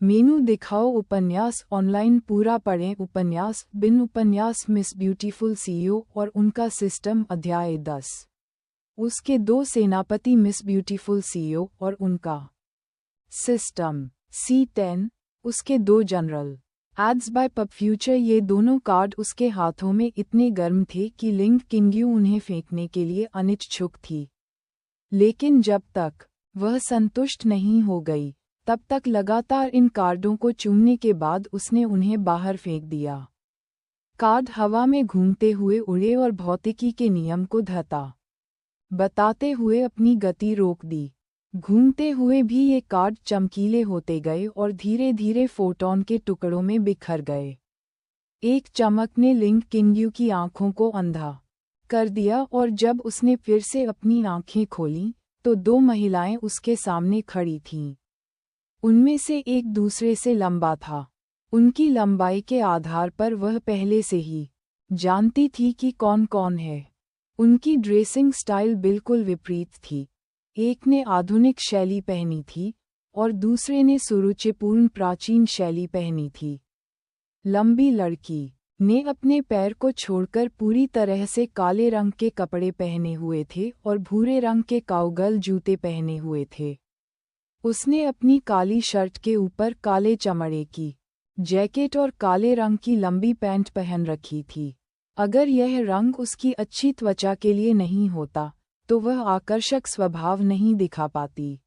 मेनू दिखाओ उपन्यास ऑनलाइन पूरा पढ़ें उपन्यास बिन उपन्यास मिस ब्यूटीफुल सीईओ और उनका सिस्टम अध्याय 10। उसके दो सेनापति मिस ब्यूटीफुल सीईओ और उनका सिस्टम C10। उसके दो general aids by pub future. ये दोनों कार्ड उसके हाथों में इतने गर्म थे कि लिंग किंग्यू उन्हें फेंकने के लिए अनिच्छुक थी। लेकिन जब तक वह संतुष्ट नहीं हो गई तब तक लगातार इन कार्डों को चूमने के बाद उसने उन्हें बाहर फेंक दिया। कार्ड हवा में घूमते हुए उड़े और भौतिकी के नियम को धता बताते हुए अपनी गति रोक दी। घूमते हुए भी ये कार्ड चमकीले होते गए और धीरे धीरे फोटॉन के टुकड़ों में बिखर गए। एक चमक ने लिंग किंग्यू की आंखों को अंधा कर दिया और जब उसने फिर से अपनी आंखें खोलीं तो दो महिलाएं उसके सामने खड़ी थीं। उनमें से एक दूसरे से लंबा था। उनकी लंबाई के आधार पर वह पहले से ही जानती थी कि कौन कौन है। उनकी ड्रेसिंग स्टाइल बिल्कुल विपरीत थी। एक ने आधुनिक शैली पहनी थी और दूसरे ने सुरुचिपूर्ण प्राचीन शैली पहनी थी। लंबी लड़की ने अपने पैर को छोड़कर पूरी तरह से काले रंग के कपड़े पहने हुए थे और भूरे रंग के काउगल जूते पहने हुए थे। उसने अपनी काली शर्ट के ऊपर काले चमड़े की जैकेट और काले रंग की लंबी पैंट पहन रखी थी। अगर यह रंग उसकी अच्छी त्वचा के लिए नहीं होता तो वह आकर्षक स्वभाव नहीं दिखा पाती।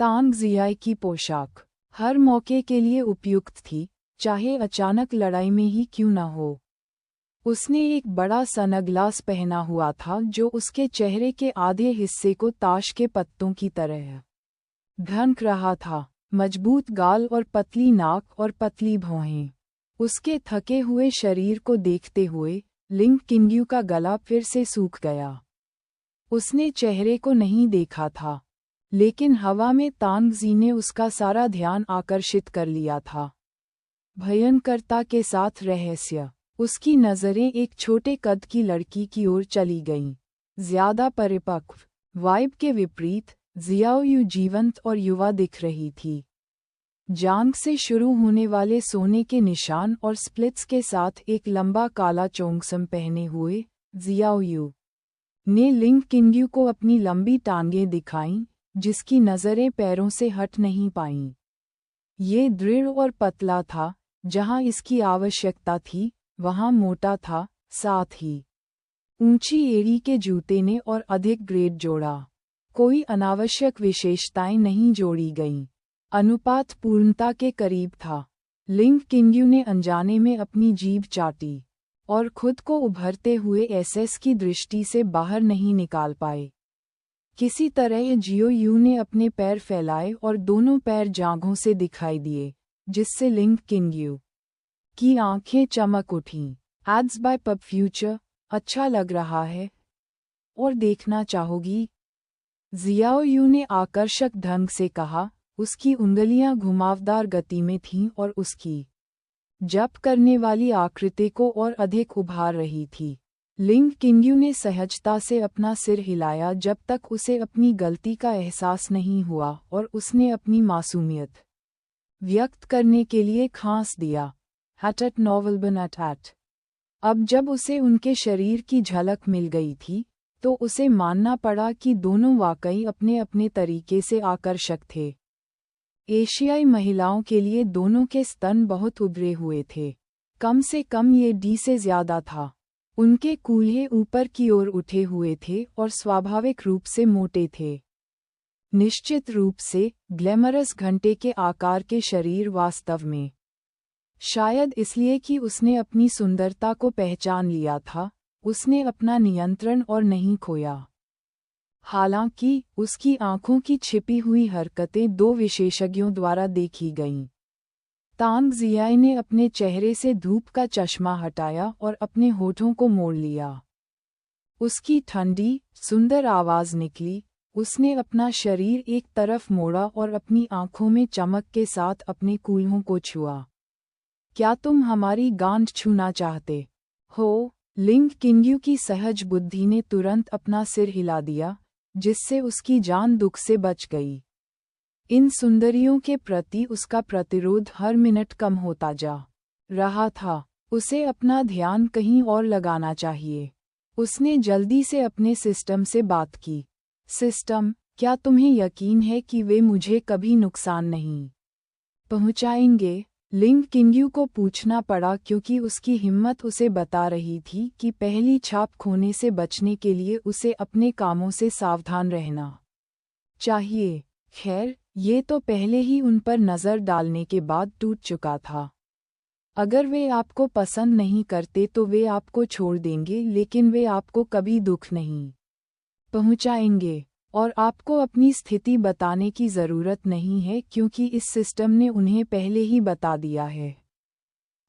तांग जियाई की पोशाक हर मौके के लिए उपयुक्त थी, चाहे अचानक लड़ाई में ही क्यों न हो। उसने एक बड़ा सनग्लास पहना हुआ था जो उसके चेहरे के आधे हिस्से को ताश के पत्तों की तरह ढंक रहा था। मजबूत गाल और पतली नाक और पतली भौहें। उसके थके हुए शरीर को देखते हुए लिंग किंग्यू का गला फिर से सूख गया। उसने चेहरे को नहीं देखा था, लेकिन हवा में तांगजी ने उसका सारा ध्यान आकर्षित कर लिया था। भयंकरता के साथ रहस्य। उसकी नज़रें एक छोटे कद की लड़की की ओर चली गईं। ज्यादा परिपक्व वाइब के विपरीत जियाओयू जीवंत और युवा दिख रही थी। जांघ से शुरू होने वाले सोने के निशान और स्प्लिट्स के साथ एक लंबा काला चोंगसम पहने हुए जियाओयू ने लिंग किंग्यू को अपनी लंबी टांगें दिखाईं, जिसकी नज़रें पैरों से हट नहीं पाईं। ये दृढ़ और पतला था, जहां इसकी आवश्यकता थी वहां मोटा था, साथ ही ऊंची एड़ी के जूते ने और अधिक ग्रेड जोड़ा। कोई अनावश्यक विशेषताएं नहीं जोड़ी गईं। अनुपात पूर्णता के करीब था। लिंग किंग्यू ने अनजाने में अपनी जीभ चाटी और खुद को उभरते हुए एसएस की दृष्टि से बाहर नहीं निकाल पाए। किसी तरह जियोयू ने अपने पैर फैलाए और दोनों पैर जांघों से दिखाई दिए, जिससे लिंग किंग्यू की आंखें चमक उठीं। एड्स बाय पब फ्यूचर, अच्छा लग रहा है और देखना चाहोगी? जियाओयू ने आकर्षक ढंग से कहा। उसकी उंगलियां घुमावदार गति में थीं और उसकी जप करने वाली आकृति को और अधिक उभार रही थी। लिंग किंग्यू ने सहजता से अपना सिर हिलाया जब तक उसे अपनी गलती का एहसास नहीं हुआ और उसने अपनी मासूमियत व्यक्त करने के लिए खांस दिया। हटट नॉवल बनट। अब जब उसे उनके शरीर की झलक मिल गई थी तो उसे मानना पड़ा कि दोनों वाकई अपने अपने तरीके से आकर्षक थे। एशियाई महिलाओं के लिए दोनों के स्तन बहुत उभरे हुए थे। कम से कम ये डी से ज्यादा था। उनके कूल्हे ऊपर की ओर उठे हुए थे और स्वाभाविक रूप से मोटे थे। निश्चित रूप से ग्लैमरस घंटे के आकार के शरीर वास्तव में, शायद इसलिए कि उसने अपनी सुंदरता को पहचान लिया था, उसने अपना नियंत्रण और नहीं खोया। हालांकि उसकी आंखों की छिपी हुई हरकतें दो विशेषज्ञों द्वारा देखी गईं। तांग जियाई ने अपने चेहरे से धूप का चश्मा हटाया और अपने होठों को मोड़ लिया। उसकी ठंडी, सुंदर आवाज निकली। उसने अपना शरीर एक तरफ मोड़ा और अपनी आंखों में चमक के साथ अपने कूल्हों को छुआ। क्या तुम हमारी गांठ छूना चाहते हो? लिंग किंग्यू की सहज बुद्धि ने तुरंत अपना सिर हिला दिया, जिससे उसकी जान दुख से बच गई। इन सुंदरियों के प्रति उसका प्रतिरोध हर मिनट कम होता जा रहा था। उसे अपना ध्यान कहीं और लगाना चाहिए। उसने जल्दी से अपने सिस्टम से बात की। सिस्टम, क्या तुम्हें यकीन है कि वे मुझे कभी नुकसान नहीं पहुंचाएंगे? लिंग किंग्यू को पूछना पड़ा क्योंकि उसकी हिम्मत उसे बता रही थी कि पहली छाप खोने से बचने के लिए उसे अपने कामों से सावधान रहना चाहिए। खैर, ये तो पहले ही उन पर नज़र डालने के बाद टूट चुका था। अगर वे आपको पसंद नहीं करते तो वे आपको छोड़ देंगे, लेकिन वे आपको कभी दुख नहीं पहुंचाएंगे। और आपको अपनी स्थिति बताने की ज़रूरत नहीं है क्योंकि इस सिस्टम ने उन्हें पहले ही बता दिया है।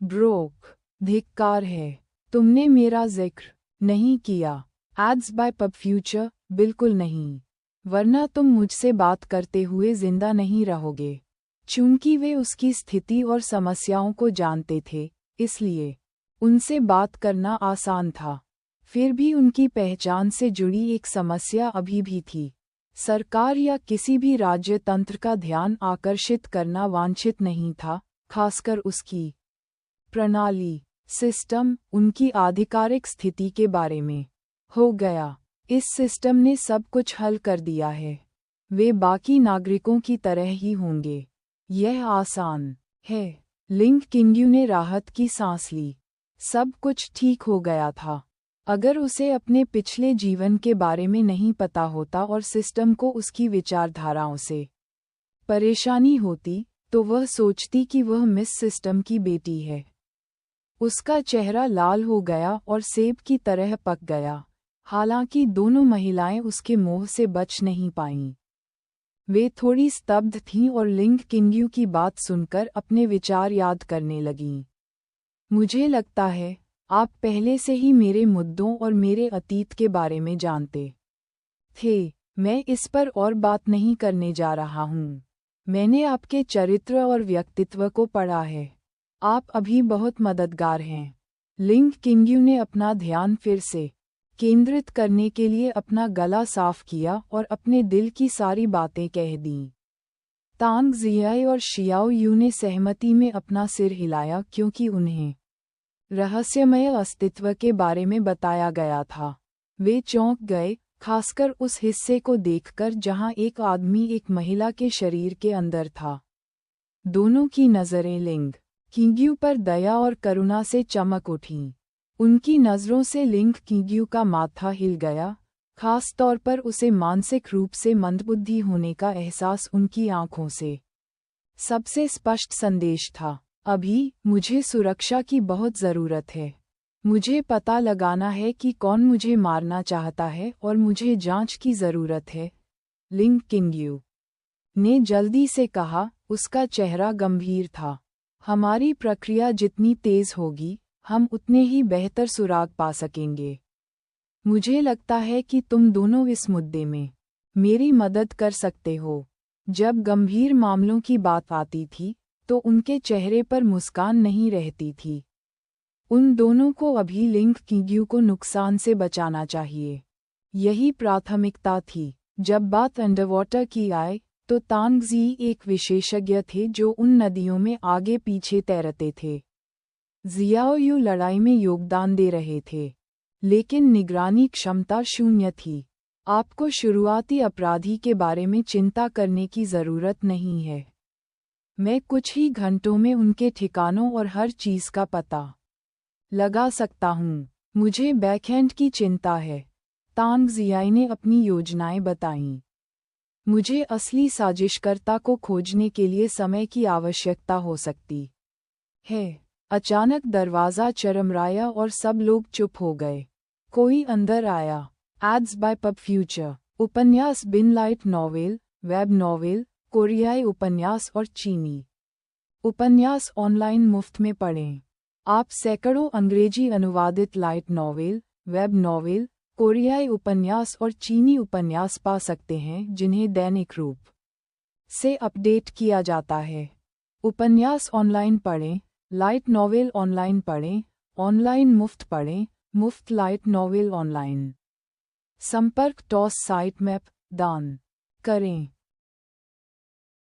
ब्रोक, धिक्कार है, तुमने मेरा जिक्र नहीं किया। एड्स बाय पब फ्यूचर, बिल्कुल नहीं, वरना तुम मुझसे बात करते हुए जिंदा नहीं रहोगे। चूंकि वे उसकी स्थिति और समस्याओं को जानते थे, इसलिए उनसे बात करना आसान था। फिर भी उनकी पहचान से जुड़ी एक समस्या अभी भी थी। सरकार या किसी भी राज्य तंत्र का ध्यान आकर्षित करना वांछित नहीं था, खासकर उसकी प्रणाली, सिस्टम, उनकी आधिकारिक स्थिति के बारे में। हो गया, इस सिस्टम ने सब कुछ हल कर दिया है। वे बाकी नागरिकों की तरह ही होंगे। यह आसान है। लिंग किंग्यू ने राहत की सांस ली। सब कुछ ठीक हो गया था। अगर उसे अपने पिछले जीवन के बारे में नहीं पता होता और सिस्टम को उसकी विचारधाराओं से परेशानी होती, तो वह सोचती कि वह मिस सिस्टम की बेटी है। उसका चेहरा लाल हो गया और सेब की तरह पक गया। हालांकि दोनों महिलाएं उसके मोह से बच नहीं पाईं। वे थोड़ी स्तब्ध थीं और लिंग किंग्यू की बात सुनकर अपने विचार याद करने लगीं। मुझे लगता है, आप पहले से ही मेरे मुद्दों और मेरे अतीत के बारे में जानते थे। मैं इस पर और बात नहीं करने जा रहा हूँ। मैंने आपके चरित्र और व्यक्तित्व को पढ़ा है। आप अभी बहुत मददगार हैं। लिंग किंग्यू ने अपना ध्यान फिर से केंद्रित करने के लिए अपना गला साफ किया और अपने दिल की सारी बातें कह दीं। तांग जियाई और शियाओ यू ने सहमति में अपना सिर हिलाया क्योंकि उन्हें रहस्यमय अस्तित्व के बारे में बताया गया था। वे चौंक गए, खासकर उस हिस्से को देखकर जहां एक आदमी एक महिला के शरीर के अंदर था। दोनों की नज़रें लिंग किंग्यू पर दया और करुणा से चमक उठीं। उनकी नज़रों से लिंग किंग्यू का माथा हिल गया, खास तौर पर उसे मानसिक रूप से मंदबुद्धि होने का एहसास उनकी आंखों से सबसे स्पष्ट संदेश था। अभी मुझे सुरक्षा की बहुत ज़रूरत है। मुझे पता लगाना है कि कौन मुझे मारना चाहता है और मुझे जांच की ज़रूरत है, लिंग किंग्यू ने जल्दी से कहा। उसका चेहरा गंभीर था। हमारी प्रक्रिया जितनी तेज़ होगी, हम उतने ही बेहतर सुराग पा सकेंगे। मुझे लगता है कि तुम दोनों इस मुद्दे में मेरी मदद कर सकते हो। जब गंभीर मामलों की बात आती थी, तो उनके चेहरे पर मुस्कान नहीं रहती थी। उन दोनों को अभी लिंग किंग्यू को नुकसान से बचाना चाहिए। यही प्राथमिकता थी। जब बात अंडरवाटर की आए, तो तांग जी एक विशेषज्ञ थे जो उन नदियों में आगे पीछे तैरते थे। जियाओ यू लड़ाई में योगदान दे रहे थे, लेकिन निगरानी क्षमता शून्य थी। आपको शुरुआती अपराधी के बारे में चिंता करने की ज़रूरत नहीं है। मैं कुछ ही घंटों में उनके ठिकानों और हर चीज़ का पता लगा सकता हूँ। मुझे बैकहैंड की चिंता है। तांग जियाई ने अपनी योजनाएं बताईं। मुझे असली साजिशकर्ता को खोजने के लिए समय की आवश्यकता हो सकती है। अचानक दरवाज़ा चरमराया और सब लोग चुप हो गए। कोई अंदर आया। एड्स बाय पब फ्यूचर, उपन्यास बिन लाइट नॉवेल, वेब नॉवेल, कोरियाई उपन्यास और चीनी उपन्यास ऑनलाइन मुफ्त में पढ़ें। आप सैकड़ों अंग्रेजी अनुवादित लाइट नॉवेल, वेब नॉवेल, कोरियाई उपन्यास और चीनी उपन्यास पा सकते हैं जिन्हें दैनिक रूप से अपडेट किया जाता है। उपन्यास ऑनलाइन पढ़ें, लाइट नॉवेल ऑनलाइन पढ़ें, ऑनलाइन मुफ्त पढ़ें, मुफ्त लाइट नॉवेल ऑनलाइन। संपर्क टॉस साइट मैप दान करें।